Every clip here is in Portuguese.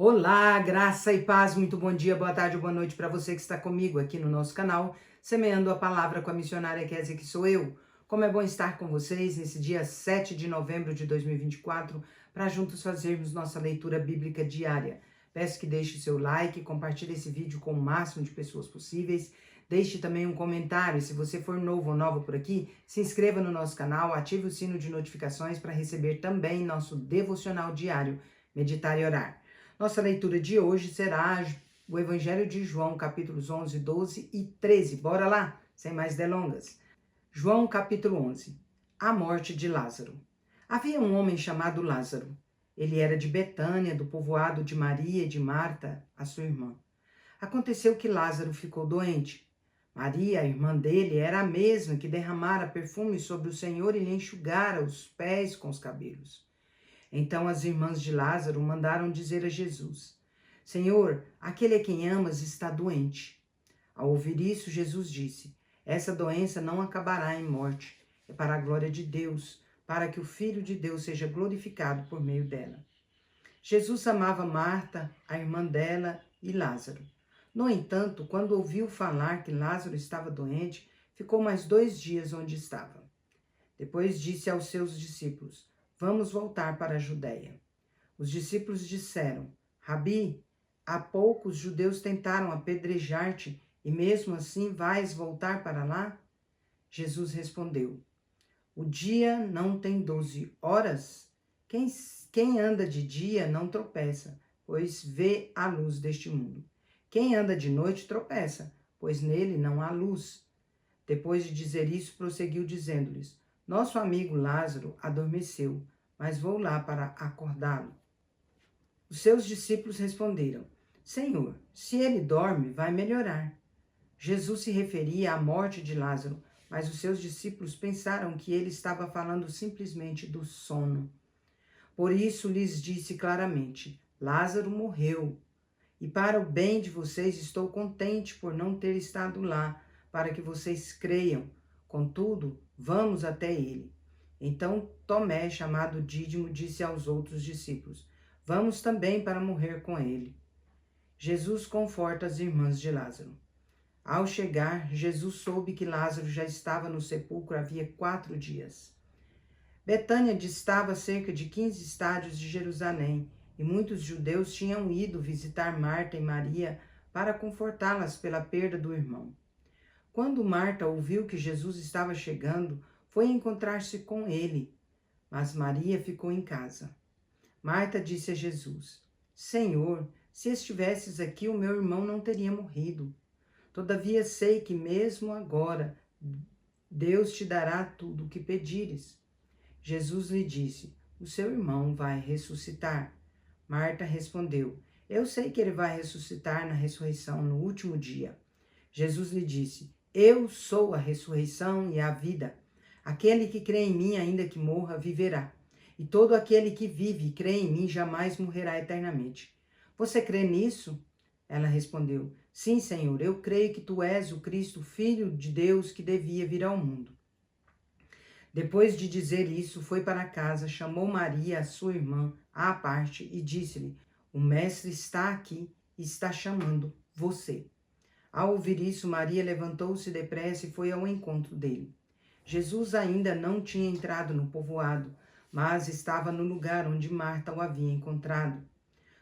Olá, graça e paz, muito bom dia, boa tarde ou boa noite para você que está comigo aqui no nosso canal, Semeando a Palavra com a missionária Kézia, que sou eu. Como é bom estar com vocês nesse dia 7 de novembro de 2024, para juntos fazermos nossa leitura bíblica diária. Peço que deixe seu like, compartilhe esse vídeo com o máximo de pessoas possíveis, deixe também um comentário, se você for novo ou nova por aqui, se inscreva no nosso canal, ative o sino de notificações para receber também nosso devocional diário, Meditar e Orar. Nossa leitura de hoje será o Evangelho de João, capítulos 11, 12 e 13. Bora lá, sem mais delongas. João, capítulo 11. A morte de Lázaro. Havia um homem chamado Lázaro. Ele era de Betânia, do povoado de Maria e de Marta, a sua irmã. Aconteceu que Lázaro ficou doente. Maria, a irmã dele, era a mesma que derramara perfume sobre o Senhor e lhe enxugara os pés com os cabelos. Então as irmãs de Lázaro mandaram dizer a Jesus: Senhor, aquele a quem amas está doente. Ao ouvir isso, Jesus disse: Essa doença não acabará em morte, é para a glória de Deus, para que o Filho de Deus seja glorificado por meio dela. Jesus amava Marta, a irmã dela, e Lázaro. No entanto, quando ouviu falar que Lázaro estava doente, ficou mais 2 dias onde estava. Depois disse aos seus discípulos: Vamos voltar para a Judéia. Os discípulos disseram: Rabi, há pouco os judeus tentaram apedrejar-te e mesmo assim vais voltar para lá? Jesus respondeu: O dia não tem 12 horas? Quem anda de dia não tropeça, pois vê a luz deste mundo. Quem anda de noite tropeça, pois nele não há luz. Depois de dizer isso, prosseguiu dizendo-lhes: Nosso amigo Lázaro adormeceu, mas vou lá para acordá-lo. Os seus discípulos responderam: Senhor, se ele dorme, vai melhorar. Jesus se referia à morte de Lázaro, mas os seus discípulos pensaram que ele estava falando simplesmente do sono. Por isso lhes disse claramente: Lázaro morreu. E para o bem de vocês estou contente por não ter estado lá, para que vocês creiam. Contudo, vamos até ele. Então Tomé, chamado Dídimo, disse aos outros discípulos: Vamos também para morrer com ele. Jesus conforta as irmãs de Lázaro. Ao chegar, Jesus soube que Lázaro já estava no sepulcro havia 4 dias. Betânia distava cerca de 15 estádios de Jerusalém, e muitos judeus tinham ido visitar Marta e Maria para confortá-las pela perda do irmão. Quando Marta ouviu que Jesus estava chegando, foi encontrar-se com ele, mas Maria ficou em casa. Marta disse a Jesus: Senhor, se estivesses aqui, o meu irmão não teria morrido. Todavia sei que mesmo agora Deus te dará tudo o que pedires. Jesus lhe disse: O seu irmão vai ressuscitar. Marta respondeu: Eu sei que ele vai ressuscitar na ressurreição no último dia. Jesus lhe disse: Eu sou a ressurreição e a vida. Aquele que crê em mim, ainda que morra, viverá. E todo aquele que vive e crê em mim jamais morrerá eternamente. Você crê nisso? Ela respondeu: Sim, Senhor, eu creio que tu és o Cristo, Filho de Deus, que devia vir ao mundo. Depois de dizer isso, foi para casa, chamou Maria, a sua irmã, à parte, e disse-lhe: O mestre está aqui e está chamando você. Ao ouvir isso, Maria levantou-se depressa e foi ao encontro dele. Jesus ainda não tinha entrado no povoado, mas estava no lugar onde Marta o havia encontrado.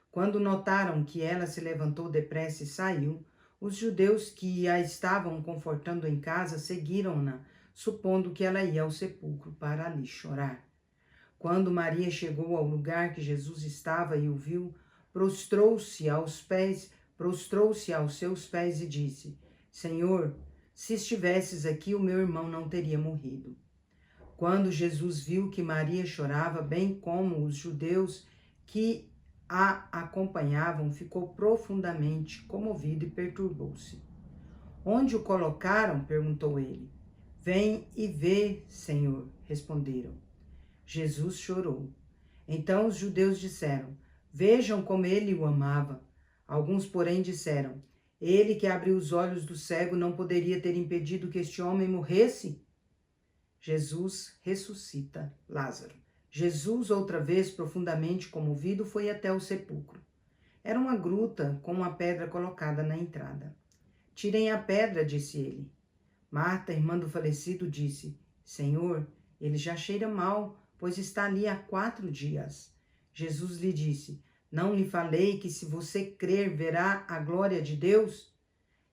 Quando notaram que ela se levantou depressa e saiu, os judeus que a estavam confortando em casa seguiram-na, supondo que ela ia ao sepulcro para ali chorar. Quando Maria chegou ao lugar que Jesus estava e o viu, prostrou-se aos seus pés e disse: Senhor, se estivesses aqui, o meu irmão não teria morrido. Quando Jesus viu que Maria chorava, bem como os judeus que a acompanhavam, ficou profundamente comovido e perturbou-se. Onde o colocaram? Perguntou ele. Vem e vê, Senhor, responderam. Jesus chorou. Então os judeus disseram: Vejam como ele o amava. Alguns, porém, disseram: Ele que abriu os olhos do cego não poderia ter impedido que este homem morresse? Jesus ressuscita Lázaro. Jesus, outra vez profundamente comovido, foi até o sepulcro. era uma gruta com uma pedra colocada na entrada. Tirem a pedra, disse ele. Marta, irmã do falecido, disse: Senhor, ele já cheira mal, pois está ali há 4 dias. Jesus lhe disse: Não lhe falei que se você crer, verá a glória de Deus?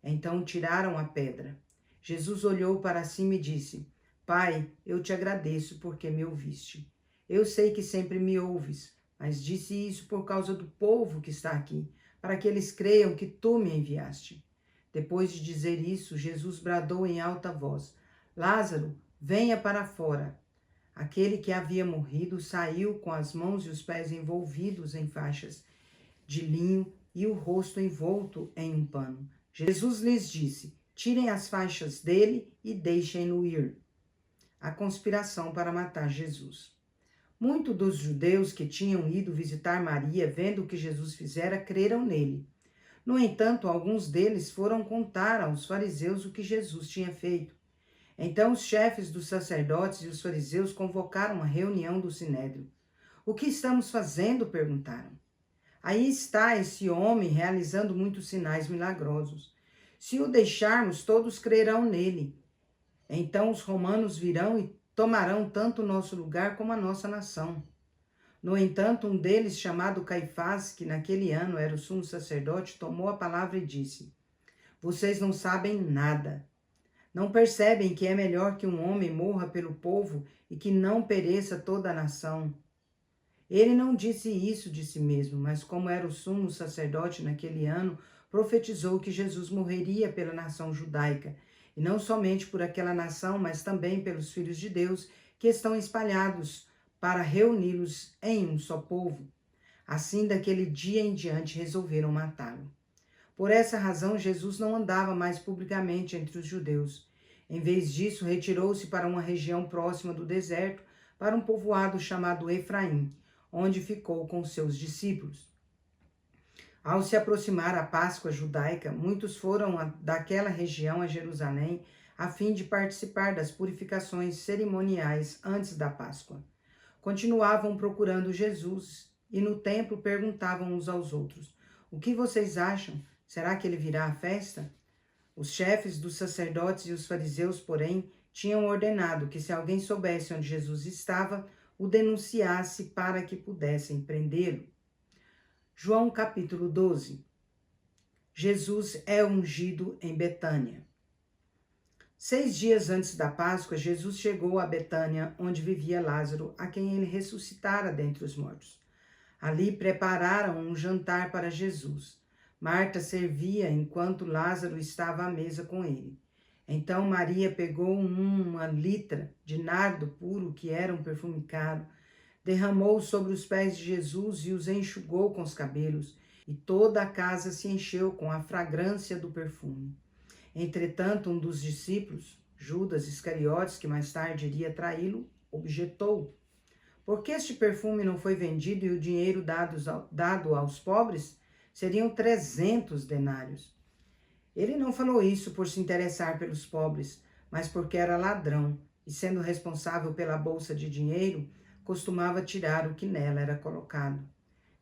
Então tiraram a pedra. Jesus olhou para cima e disse: Pai, eu te agradeço porque me ouviste. Eu sei que sempre me ouves, mas disse isso por causa do povo que está aqui, para que eles creiam que tu me enviaste. Depois de dizer isso, Jesus bradou em alta voz: Lázaro, venha para fora. Aquele que havia morrido saiu com as mãos e os pés envolvidos em faixas de linho e o rosto envolto em um pano. Jesus lhes disse: Tirem as faixas dele e deixem-no ir. A conspiração para matar Jesus. Muitos dos judeus que tinham ido visitar Maria, vendo o que Jesus fizera, creram nele. No entanto, alguns deles foram contar aos fariseus o que Jesus tinha feito. Então os chefes dos sacerdotes e os fariseus convocaram uma reunião do sinédrio. O que estamos fazendo? Perguntaram. Aí está esse homem realizando muitos sinais milagrosos. Se o deixarmos, todos crerão nele. Então os romanos virão e tomarão tanto o nosso lugar como a nossa nação. No entanto, um deles, chamado Caifás, que naquele ano era o sumo sacerdote, tomou a palavra e disse: Vocês não sabem nada. Não percebem que é melhor que um homem morra pelo povo e que não pereça toda a nação? Ele não disse isso de si mesmo, mas como era o sumo sacerdote naquele ano, profetizou que Jesus morreria pela nação judaica, e não somente por aquela nação, mas também pelos filhos de Deus que estão espalhados para reuni-los em um só povo. Assim, daquele dia em diante, resolveram matá-lo. Por essa razão, Jesus não andava mais publicamente entre os judeus. Em vez disso, retirou-se para uma região próxima do deserto, para um povoado chamado Efraim, onde ficou com seus discípulos. Ao se aproximar a Páscoa judaica, muitos foram daquela região a Jerusalém, a fim de participar das purificações cerimoniais antes da Páscoa. Continuavam procurando Jesus e no templo perguntavam uns aos outros: O que vocês acham? Será que ele virá à festa? Os chefes dos sacerdotes e os fariseus, porém, tinham ordenado que se alguém soubesse onde Jesus estava, o denunciasse para que pudessem prendê-lo. João capítulo 12. Jesus é ungido em Betânia. 6 dias antes da Páscoa, Jesus chegou a Betânia, onde vivia Lázaro, a quem ele ressuscitara dentre os mortos. Ali prepararam um jantar para Jesus. Marta servia enquanto Lázaro estava à mesa com ele. Então Maria pegou uma litra de nardo puro, que era um perfume caro, derramou sobre os pés de Jesus e os enxugou com os cabelos, e toda a casa se encheu com a fragrância do perfume. Entretanto, um dos discípulos, Judas Iscariotes, que mais tarde iria traí-lo, objetou: Por que este perfume não foi vendido e o dinheiro dado aos pobres? Seriam 300 denários. Ele não falou isso por se interessar pelos pobres, mas porque era ladrão e, sendo responsável pela bolsa de dinheiro, costumava tirar o que nela era colocado.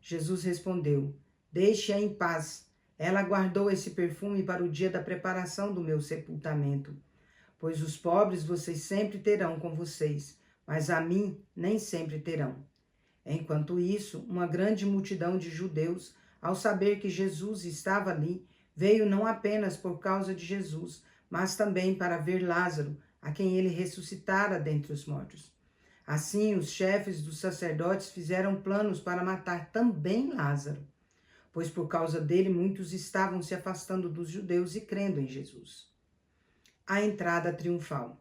Jesus respondeu: Deixe-a em paz. Ela guardou esse perfume para o dia da preparação do meu sepultamento. Pois os pobres vocês sempre terão com vocês, mas a mim nem sempre terão. Enquanto isso, uma grande multidão de judeus, ao saber que Jesus estava ali, veio não apenas por causa de Jesus, mas também para ver Lázaro, a quem ele ressuscitara dentre os mortos. Assim, os chefes dos sacerdotes fizeram planos para matar também Lázaro, pois por causa dele muitos estavam se afastando dos judeus e crendo em Jesus. A entrada triunfal.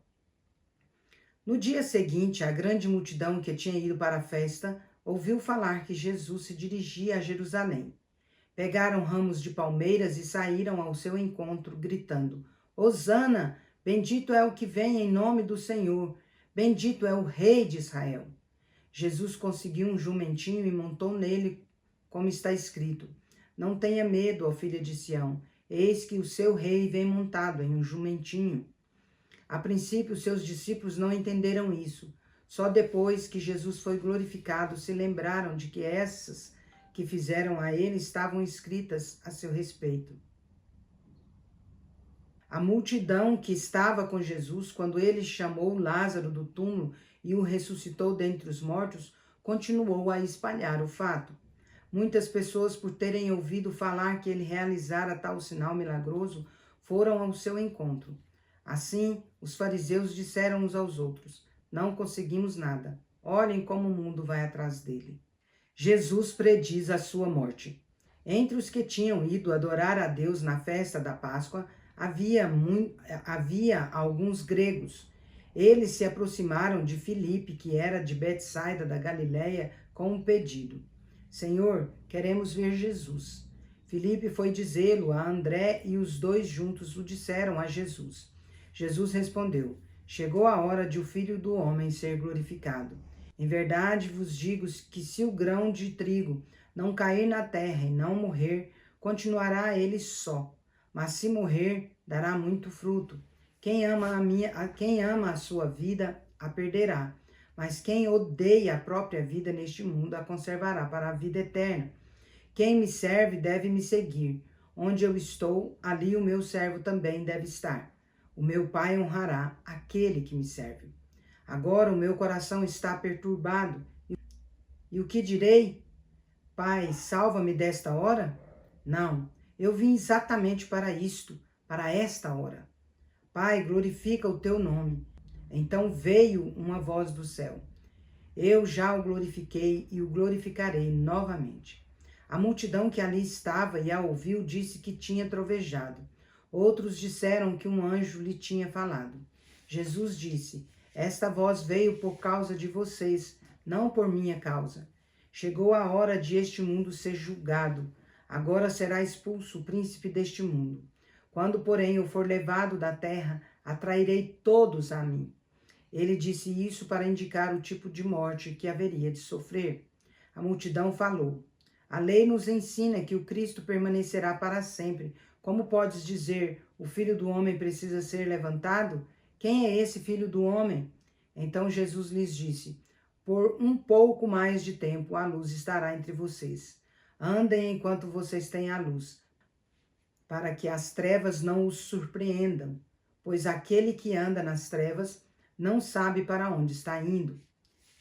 No dia seguinte, a grande multidão que tinha ido para a festa ouviu falar que Jesus se dirigia a Jerusalém. Pegaram ramos de palmeiras e saíram ao seu encontro, gritando: Hosana! Bendito é o que vem em nome do Senhor! Bendito é o Rei de Israel! Jesus conseguiu um jumentinho e montou nele, como está escrito: Não tenha medo, ó filha de Sião, eis que o seu rei vem montado em um jumentinho. A princípio, seus discípulos não entenderam isso. Só depois que Jesus foi glorificado se lembraram de que essas que fizeram a ele estavam escritas a seu respeito. A multidão que estava com Jesus quando ele chamou Lázaro do túmulo e o ressuscitou dentre os mortos, continuou a espalhar o fato. Muitas pessoas, por terem ouvido falar que ele realizara tal sinal milagroso, foram ao seu encontro. Assim, os fariseus disseram uns aos outros: não conseguimos nada. Olhem como o mundo vai atrás dele. Jesus prediz a sua morte. Entre os que tinham ido adorar a Deus na festa da Páscoa, havia alguns gregos. Eles se aproximaram de Filipe, que era de Betsaida da Galileia, com um pedido: Senhor, queremos ver Jesus. Filipe foi dizê-lo a André e os dois juntos o disseram a Jesus. Jesus respondeu: chegou a hora de o Filho do Homem ser glorificado. Em verdade vos digo que se o grão de trigo não cair na terra e não morrer, continuará ele só. Mas se morrer, dará muito fruto. Quem ama a sua vida, a perderá. Mas quem odeia a própria vida neste mundo, a conservará para a vida eterna. Quem me serve deve me seguir. Onde eu estou, ali o meu servo também deve estar. O meu Pai honrará aquele que me serve. Agora o meu coração está perturbado. E o que direi? Pai, salva-me desta hora? Não, eu vim exatamente para isto, para esta hora. Pai, glorifica o teu nome. Então veio uma voz do céu. Eu já o glorifiquei e o glorificarei novamente. A multidão que ali estava e a ouviu disse que tinha trovejado. Outros disseram que um anjo lhe tinha falado. Jesus disse: esta voz veio por causa de vocês, não por minha causa. Chegou a hora de este mundo ser julgado. Agora será expulso o príncipe deste mundo. Quando, porém, eu for levado da terra, atrairei todos a mim. Ele disse isso para indicar o tipo de morte que haveria de sofrer. A multidão falou: a lei nos ensina que o Cristo permanecerá para sempre. Como podes dizer, o Filho do Homem precisa ser levantado? Quem é esse Filho do Homem? Então Jesus lhes disse: por um pouco mais de tempo a luz estará entre vocês. Andem enquanto vocês têm a luz, para que as trevas não os surpreendam, pois aquele que anda nas trevas não sabe para onde está indo.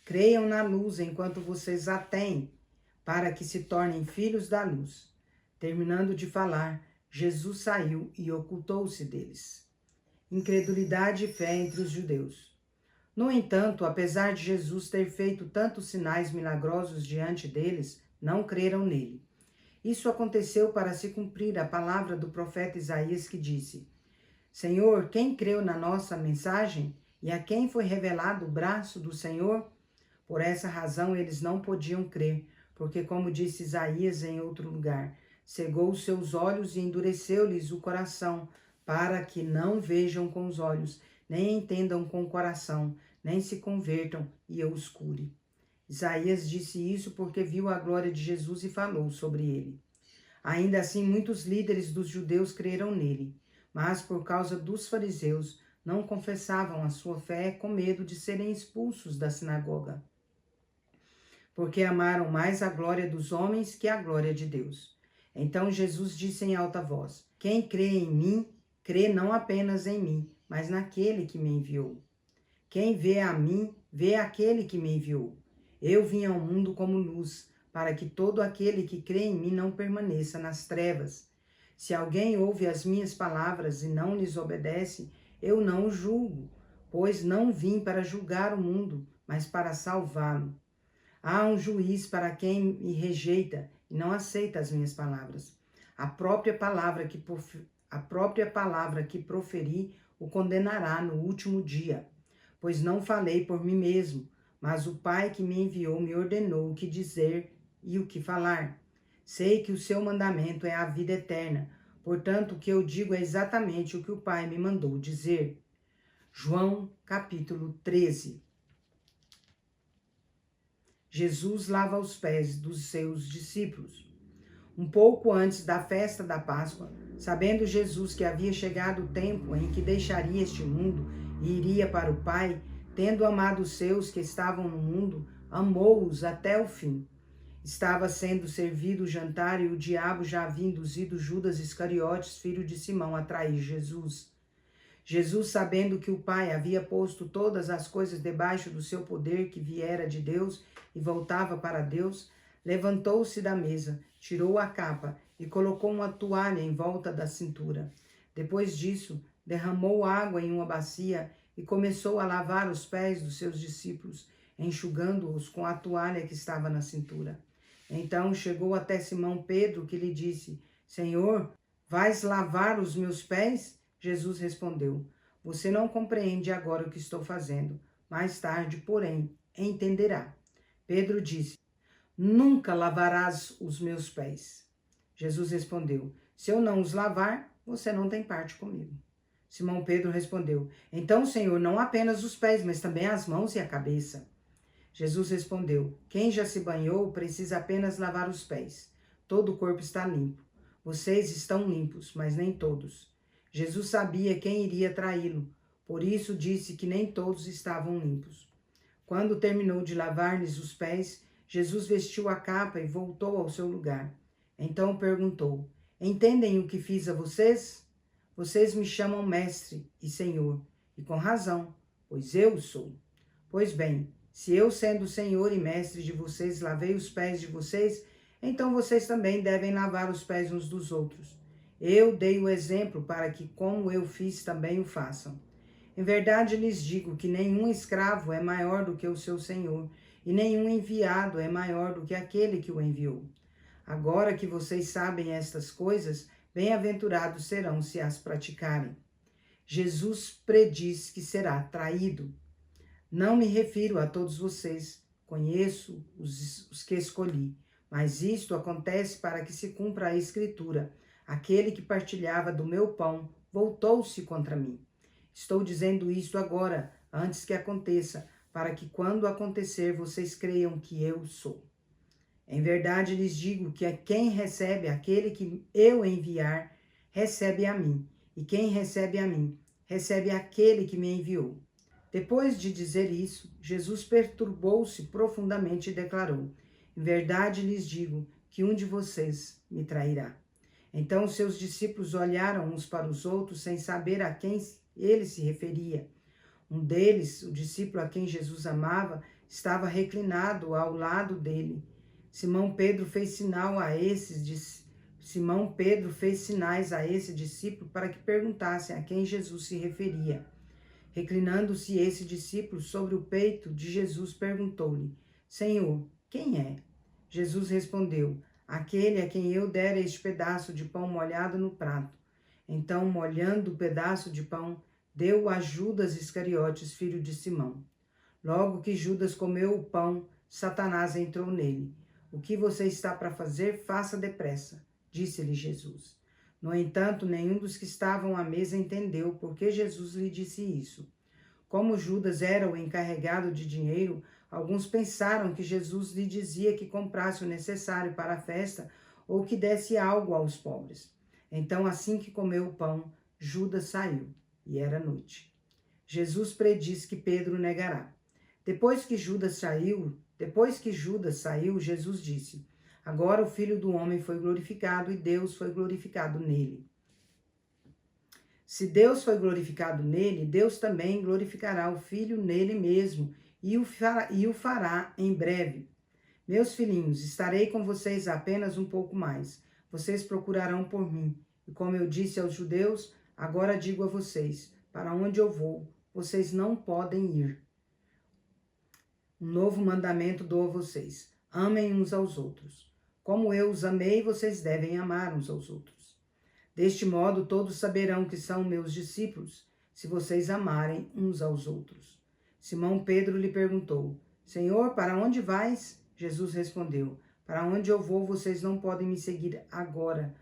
Creiam na luz enquanto vocês a têm, para que se tornem filhos da luz. Terminando de falar, Jesus saiu e ocultou-se deles. Incredulidade e fé entre os judeus. No entanto, apesar de Jesus ter feito tantos sinais milagrosos diante deles, não creram nele. Isso aconteceu para se cumprir a palavra do profeta Isaías, que disse: Senhor, quem creu na nossa mensagem? E a quem foi revelado o braço do Senhor? Por essa razão eles não podiam crer, porque, como disse Isaías em outro lugar, cegou os seus olhos e endureceu-lhes o coração, para que não vejam com os olhos, nem entendam com o coração, nem se convertam e eu os cure. Isaías disse isso porque viu a glória de Jesus e falou sobre ele. Ainda assim, muitos líderes dos judeus creram nele, mas por causa dos fariseus, não confessavam a sua fé com medo de serem expulsos da sinagoga, porque amaram mais a glória dos homens que a glória de Deus. Então Jesus disse em alta voz: quem crê em mim, crê não apenas em mim, mas naquele que me enviou. Quem vê a mim, vê aquele que me enviou. Eu vim ao mundo como luz, para que todo aquele que crê em mim não permaneça nas trevas. Se alguém ouve as minhas palavras e não lhes obedece, eu não o julgo, pois não vim para julgar o mundo, mas para salvá-lo. Há um juiz para quem me rejeita e não aceita as minhas palavras. A própria palavra que proferi o condenará no último dia, pois não falei por mim mesmo, mas o Pai que me enviou me ordenou o que dizer e o que falar. Sei que o seu mandamento é a vida eterna, portanto, o que eu digo é exatamente o que o Pai me mandou dizer. João, capítulo 13. Jesus lava os pés dos seus discípulos. Um pouco antes da festa da Páscoa, sabendo Jesus que havia chegado o tempo em que deixaria este mundo e iria para o Pai, tendo amado os seus que estavam no mundo, amou-os até o fim. Estava sendo servido o jantar e o diabo já havia induzido Judas Iscariotes, filho de Simão, a trair Jesus. Jesus, sabendo que o Pai havia posto todas as coisas debaixo do seu poder, que viera de Deus e voltava para Deus, levantou-se da mesa, tirou a capa e colocou uma toalha em volta da cintura. Depois disso, derramou água em uma bacia e começou a lavar os pés dos seus discípulos, enxugando-os com a toalha que estava na cintura. Então chegou até Simão Pedro, que lhe disse: Senhor, vais lavar os meus pés? Jesus respondeu: Você não compreende agora o que estou fazendo. Mais tarde, porém, entenderá. Pedro disse: Nunca lavarás os meus pés. Jesus respondeu: Se eu não os lavar, você não tem parte comigo. Simão Pedro respondeu: Então, Senhor, não apenas os pés, mas também as mãos e a cabeça. Jesus respondeu: Quem já se banhou precisa apenas lavar os pés. Todo o corpo está limpo. Vocês estão limpos, mas nem todos. Jesus sabia quem iria traí-lo, por isso disse que nem todos estavam limpos. Quando terminou de lavar-lhes os pés, Jesus vestiu a capa e voltou ao seu lugar. Então perguntou: Entendem o que fiz a vocês? Vocês me chamam mestre e senhor, e com razão, pois eu sou. Pois bem, se eu, sendo senhor e mestre de vocês, lavei os pés de vocês, então vocês também devem lavar os pés uns dos outros. Eu dei o exemplo para que, como eu fiz, também o façam. Em verdade lhes digo que nenhum escravo é maior do que o seu senhor, e nenhum enviado é maior do que aquele que o enviou. Agora que vocês sabem estas coisas, bem-aventurados serão se as praticarem. Jesus prediz que será traído. Não me refiro a todos vocês, conheço os que escolhi, mas isto acontece para que se cumpra a Escritura. Aquele que partilhava do meu pão voltou-se contra mim. Estou dizendo isto agora, antes que aconteça, para que quando acontecer vocês creiam que eu sou. Em verdade lhes digo que quem recebe aquele que eu enviar, recebe a mim, e quem recebe a mim, recebe aquele que me enviou. Depois de dizer isso, Jesus perturbou-se profundamente e declarou: Em verdade lhes digo que um de vocês me trairá. Então seus discípulos olharam uns para os outros sem saber a quem ele se referia. Um deles, o discípulo a quem Jesus amava, estava reclinado ao lado dele. Simão Pedro fez sinais a esse discípulo para que perguntassem a quem Jesus se referia. Reclinando-se esse discípulo sobre o peito de Jesus, perguntou-lhe: Senhor, quem é? Jesus respondeu: Aquele a quem eu der este pedaço de pão molhado no prato. Então, molhando o pedaço de pão, deu a Judas Iscariotes, filho de Simão. Logo que Judas comeu o pão, Satanás entrou nele. O que você está para fazer, faça depressa, disse-lhe Jesus. No entanto, nenhum dos que estavam à mesa entendeu por que Jesus lhe disse isso. Como Judas era o encarregado de dinheiro, alguns pensaram que Jesus lhe dizia que comprasse o necessário para a festa ou que desse algo aos pobres. Então, assim que comeu o pão, Judas saiu, e era noite. Jesus prediz que Pedro negará. Depois que Judas saiu, Jesus disse: Agora o Filho do Homem foi glorificado e Deus foi glorificado nele. Se Deus foi glorificado nele, Deus também glorificará o Filho nele mesmo e o fará em breve. Meus filhinhos, estarei com vocês apenas um pouco mais. Vocês procurarão por mim. E como eu disse aos judeus, agora digo a vocês: para onde eu vou, vocês não podem ir. Um novo mandamento dou a vocês: amem uns aos outros. Como eu os amei, vocês devem amar uns aos outros. Deste modo, todos saberão que são meus discípulos, se vocês amarem uns aos outros. Simão Pedro lhe perguntou: Senhor, para onde vais? Jesus respondeu: Para onde eu vou, vocês não podem me seguir agora,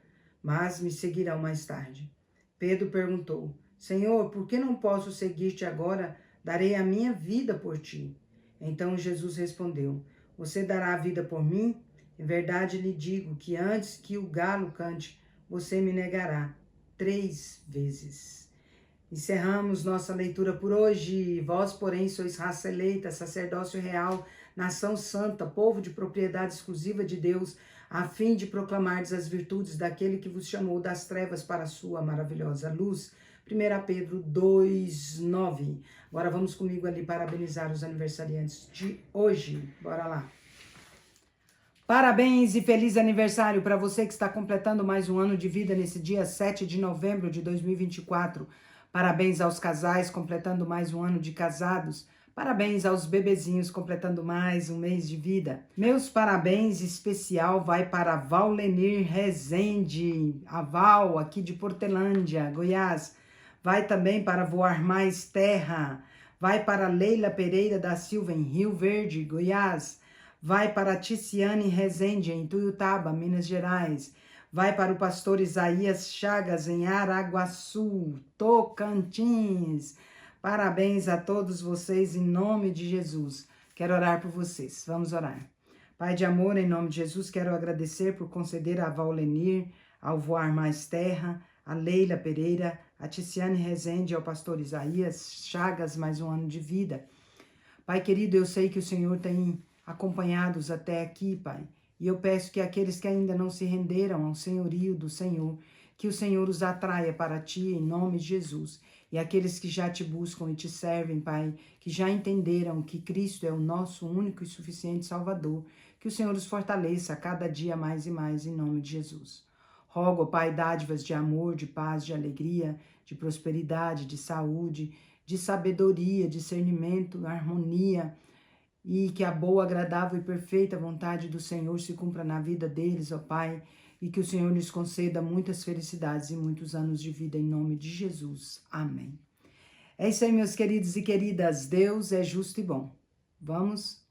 mas me seguirão mais tarde. Pedro perguntou: Senhor, por que não posso seguir-te agora? Darei a minha vida por ti. Então Jesus respondeu: Você dará a vida por mim? Em verdade lhe digo que antes que o galo cante, você me negará 3 vezes. Encerramos nossa leitura por hoje. Vós, porém, sois raça eleita, sacerdócio real, nação santa, povo de propriedade exclusiva de Deus, a fim de proclamardes as virtudes daquele que vos chamou das trevas para a sua maravilhosa luz. 1 Pedro 2:9. Agora vamos comigo ali parabenizar os aniversariantes de hoje. Bora lá. Parabéns e feliz aniversário para você que está completando mais um ano de vida nesse dia 7 de novembro de 2024. Parabéns aos casais completando mais um ano de casados. Parabéns aos bebezinhos completando mais um mês de vida. Meus parabéns especial vai para Vallenir Rezende, a Val, aqui de Portelândia, Goiás. Vai também para Voar Mais Terra. Vai para Leila Pereira da Silva, em Rio Verde, Goiás. Vai para Ticiane Rezende, em Tuiutaba, Minas Gerais. Vai para o pastor Isaías Chagas, em Araguaçu, Tocantins. Parabéns a todos vocês, em nome de Jesus. Quero orar por vocês. Vamos orar. Pai de amor, em nome de Jesus, quero agradecer por conceder a Vallenir, ao Voar Mais Terra, a Leila Pereira, a Ticiane Rezende, ao pastor Isaías Chagas, mais um ano de vida. Pai querido, eu sei que o Senhor tem acompanhados até aqui, Pai. E eu peço que aqueles que ainda não se renderam ao senhorio do Senhor, que o Senhor os atraia para Ti, em nome de Jesus. E aqueles que já Te buscam e Te servem, Pai, que já entenderam que Cristo é o nosso único e suficiente Salvador, que o Senhor os fortaleça a cada dia mais e mais, em nome de Jesus. Rogo, Pai, dádivas de amor, de paz, de alegria, de prosperidade, de saúde, de sabedoria, discernimento, harmonia, e que a boa, agradável e perfeita vontade do Senhor se cumpra na vida deles, ó Pai, e que o Senhor lhes conceda muitas felicidades e muitos anos de vida, em nome de Jesus. Amém. É isso aí, meus queridos e queridas. Deus é justo e bom. Vamos